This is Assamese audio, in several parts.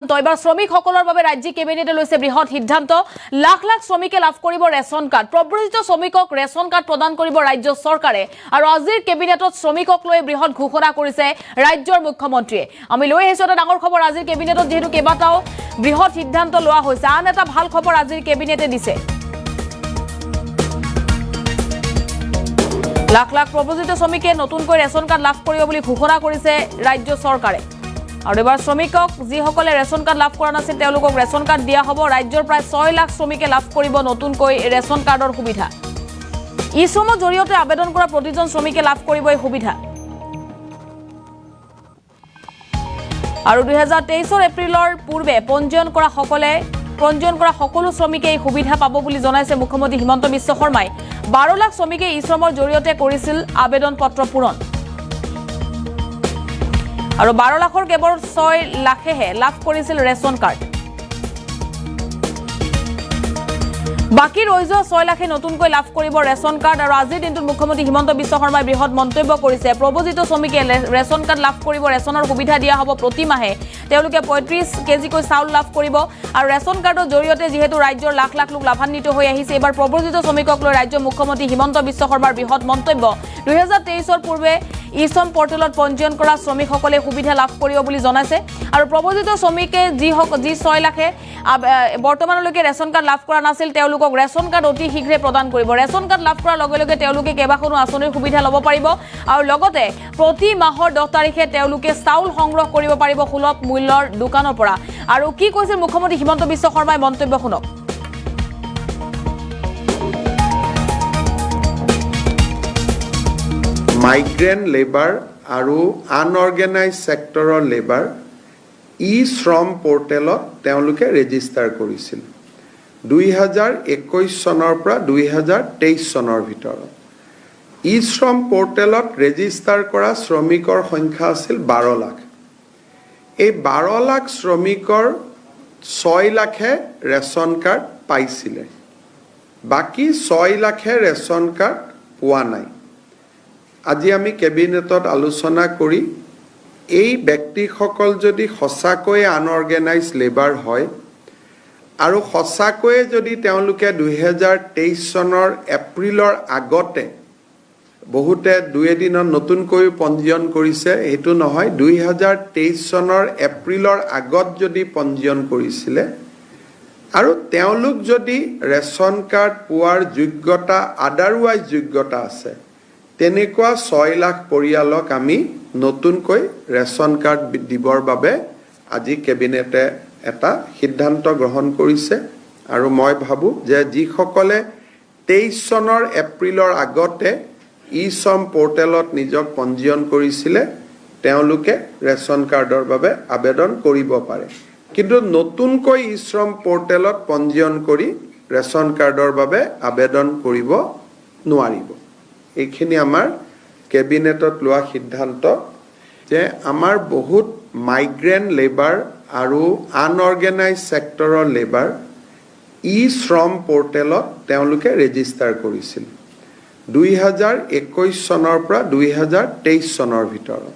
এবাৰ শ্ৰমিকসকলৰ বাবে ৰাজ্যিক কেবিনেটে লৈছে বৃহৎ সিদ্ধান্ত লাখ লাখ শ্ৰমিকে লাভ কৰিব ৰেচন কাৰ্ড প্ৰব্ৰজিত শ্ৰমিকক ৰেচন কাৰ্ড প্ৰদান কৰিব ৰাজ্য চৰকাৰে আৰু আজিৰ কেবিনেটত শ্ৰমিকক লৈ বৃহৎ ঘোষণা কৰিছে ৰাজ্যৰ মুখ্যমন্ত্ৰীয়ে আমি লৈ আহিছো এটা ডাঙৰ খবৰ আজিৰ কেবিনেটত যেহেতু কেইবাটাও বৃহৎ সিদ্ধান্ত লোৱা হৈছে আন এটা ভাল খবৰ আজিৰ কেবিনেটে দিছে লাখ লাখ প্ৰব্ৰজিত শ্ৰমিকে নতুনকৈ ৰেচন কাৰ্ড লাভ কৰিব বুলি ঘোষণা কৰিছে ৰাজ্য চৰকাৰে আৰু এবাৰ শ্ৰমিকক যিসকলে ৰেচন কাৰ্ড লাভ কৰা নাছিল তেওঁলোকক ৰেচন কাৰ্ড দিয়া হ'ব ৰাজ্যৰ প্ৰায় 6 লাখ শ্ৰমিকে লাভ কৰিব নতুনকৈ ৰেচন কাৰ্ডৰ সুবিধা ই-শ্ৰমৰ জৰিয়তে আবেদন কৰা প্ৰতিজন শ্ৰমিকে লাভ কৰিব এই সুবিধা আৰু 2023 এপ্ৰিলৰ পূৰ্বে পঞ্জীয়ন কৰা সকলো শ্ৰমিকে এই সুবিধা পাব বুলি জনাইছে মুখ্যমন্ত্ৰী হিমন্ত বিশ্ব শৰ্মাই 12 লাখ শ্ৰমিকে ই-শ্ৰমৰ জৰিয়তে কৰিছিল আবেদন পত্ৰ পূৰণ আৰু 12 লাখৰ কেৱল 6 লাখেহে লাভ কৰিছিল ৰেচন কাৰ্ড বাকি ৰৈ যোৱা 6 লাখে নতুনকৈ লাভ কৰিব ৰেচন কাৰ্ড আৰু আজিৰ দিনটোত মুখ্যমন্ত্ৰী হিমন্ত বিশ্ব শৰ্মাই বৃহৎ মন্তব্য কৰিছে প্ৰব্ৰজিত শ্ৰমিকে ৰেচন কাৰ্ড লাভ কৰিব ৰেচনৰ সুবিধা দিয়া হ'ব প্ৰতি মাহে তেওঁলোকে 35 কেজিকৈ চাউল লাভ কৰিব আৰু ৰেচন কাৰ্ডৰ জৰিয়তে যেহেতু ৰাজ্যৰ লাখ লাখ লোক লাভান্বিত হৈ আহিছে এবাৰ প্ৰব্ৰজিত শ্ৰমিকক লৈ ৰাজ্য মুখ্যমন্ত্ৰী হিমন্ত বিশ্ব শৰ্মাৰ বৃহৎ মন্তব্য 2023 পূৰ্বে ই-শ্ৰম পৰ্টেলত পঞ্জীয়ন কৰা শ্ৰমিকসকলে সুবিধা লাভ কৰিব বুলি জনাইছে আৰু প্ৰব্ৰজিত শ্ৰমিকে যি 6 লাখে বৰ্তমানলৈকে ৰেচন কাৰ্ড লাভ কৰা নাছিল তেওঁলোকক ৰেচন কাৰ্ড অতি শীঘ্ৰে প্ৰদান কৰিব ৰেচন কাৰ্ড লাভ কৰাৰ লগে লগে তেওঁলোকে কেইবাখনো আঁচনিৰ সুবিধা ল'ব পাৰিব আৰু লগতে প্ৰতি মাহৰ 10 তাৰিখে তেওঁলোকে চাউল সংগ্ৰহ কৰিব পাৰিব সুলভ মূল্যৰ দোকানৰ পৰা আৰু কি কৈছিল মুখ্যমন্ত্ৰী হিমন্ত বিশ্ব শৰ্মাই মন্তব্য শুনক মাইগ্ৰেণ্ট লেবাৰ আৰু আনঅৰ্গেনাইজ ছেক্টৰৰ লেবাৰ ই-শ্ৰম পৰ্টেলত তেওঁলোকে ৰেজিষ্টাৰ কৰিছিল 2021 চনৰ পৰা 2023 চনৰ ভিতৰত ই-শ্ৰম পৰ্টেলত ৰেজিষ্টাৰ কৰা শ্ৰমিকৰ সংখ্যা আছিল 12 লাখ এই 12 লাখ শ্ৰমিকৰ 6 লাখে ৰেচন কাৰ্ড পাইছিলে বাকি 6 লাখে ৰেচন কাৰ্ড পোৱা নাই আজি আমি কেবিনেটত আলোচনা কৰি এই ব্যক্তিসকল যদি সঁচাকৈ আনঅৰ্গেনাইজ লেবাৰ হয় আৰু সঁচাকৈ যদি তেওঁলোকে 2023 চনৰ এপ্ৰিলৰ আগতে বহুতে দুই এদিনত নতুনকৈ পঞ্জীয়ন কৰিছে হেতু নহয় 2023 চনৰ এপ্ৰিলৰ আগত যদি পঞ্জীয়ন কৰিছিলে আৰু তেওঁলোক যদি ৰেচন কাৰ্ড পোৱাৰ যোগ্যতা আদাৰৱাইজ যোগ্যতা আছে তেনেকুৱা 6 লাখ পৰিয়ালক আমি নতুনকৈ ৰেচন কাৰ্ড দিবৰ বাবে আজি কেবিনেটে এটা সিদ্ধান্ত গ্ৰহণ কৰিছে আৰু মই ভাবো যে যিসকলে 23 চনৰ এপ্ৰিলৰ আগতে ই-শ্ৰম পৰ্টেলত নিজক পঞ্জীয়ন কৰিছিলে তেওঁলোকে ৰেচন কাৰ্ডৰ বাবে আবেদন কৰিব পাৰে কিন্তু নতুনকৈ ই-শ্ৰম পৰ্টেলত পঞ্জীয়ন কৰি ৰেচন কাৰ্ডৰ বাবে আবেদন কৰিব নোৱাৰিব এইখিনি আমাৰ কেবিনেটত লোৱা সিদ্ধান্ত যে আমাৰ বহুত মাইগ্ৰেণ্ট লেবাৰ আৰু আনঅৰ্গেনাইজ ছেক্টৰৰ লেবাৰ ই-শ্ৰম পৰ্টেলত তেওঁলোকে ৰেজিষ্টাৰ কৰিছিল 2021 চনৰ পৰা 2023 চনৰ ভিতৰত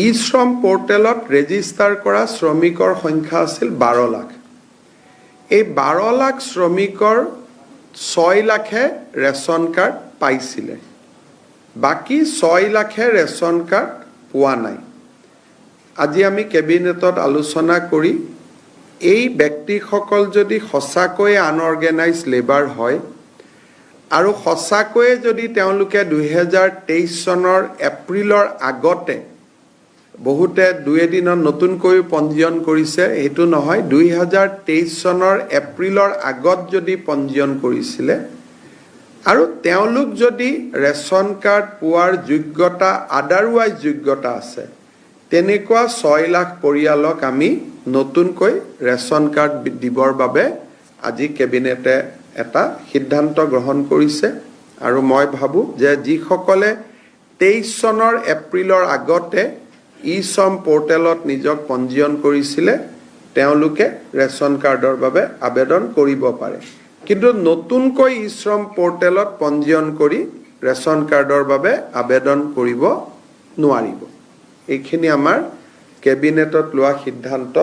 ই-শ্ৰম পৰ্টেলত ৰেজিষ্টাৰ কৰা শ্ৰমিকৰ সংখ্যা আছিল 12 লাখ এই 12 লাখ শ্ৰমিকৰ 6 লাখে ৰেচন কাৰ্ড পাইছিলে বাকি 6 লাখে ৰেচন কাৰ্ড পোৱা নাই আজি আমি কেবিনেটত আলোচনা কৰি এই ব্যক্তিসকল যদি সঁচাকৈ আনঅৰ্গেনাইজ লেবাৰ হয় আৰু সঁচাকৈ যদি তেওঁলোকে 2023 চনৰ এপ্ৰিলৰ আগতে বহুতে দুই এদিনত নতুনকৈ পঞ্জীয়ন কৰিছে হেতু নহয় 2023 চনৰ এপ্ৰিলৰ আগত যদি পঞ্জীয়ন কৰিছিলে আৰু তেওঁলোক যদি ৰেচন কাৰ্ড পোৱাৰ যোগ্যতা আদাৰৱাইজ যোগ্যতা আছে তেনেকুৱা 6 লাখ পৰিয়ালক আমি নতুনকৈ ৰেচন কাৰ্ড দিবৰ বাবে আজি কেবিনেটে এটা সিদ্ধান্ত গ্ৰহণ কৰিছে আৰু মই ভাবো যে যিসকলে 23 চনৰ এপ্ৰিলৰ আগতে ই-শ্ৰম পৰ্টেলত নিজক পঞ্জীয়ন কৰিছিলে তেওঁলোকে ৰেচন কাৰ্ডৰ বাবে আবেদন কৰিব পাৰে কিন্তু নতুনকৈ ই-শ্ৰম পৰ্টেলত পঞ্জীয়ন কৰি ৰেচন কাৰ্ডৰ বাবে আবেদন কৰিব নোৱাৰিব এইখিনি আমাৰ কেবিনেটত লোৱা সিদ্ধান্ত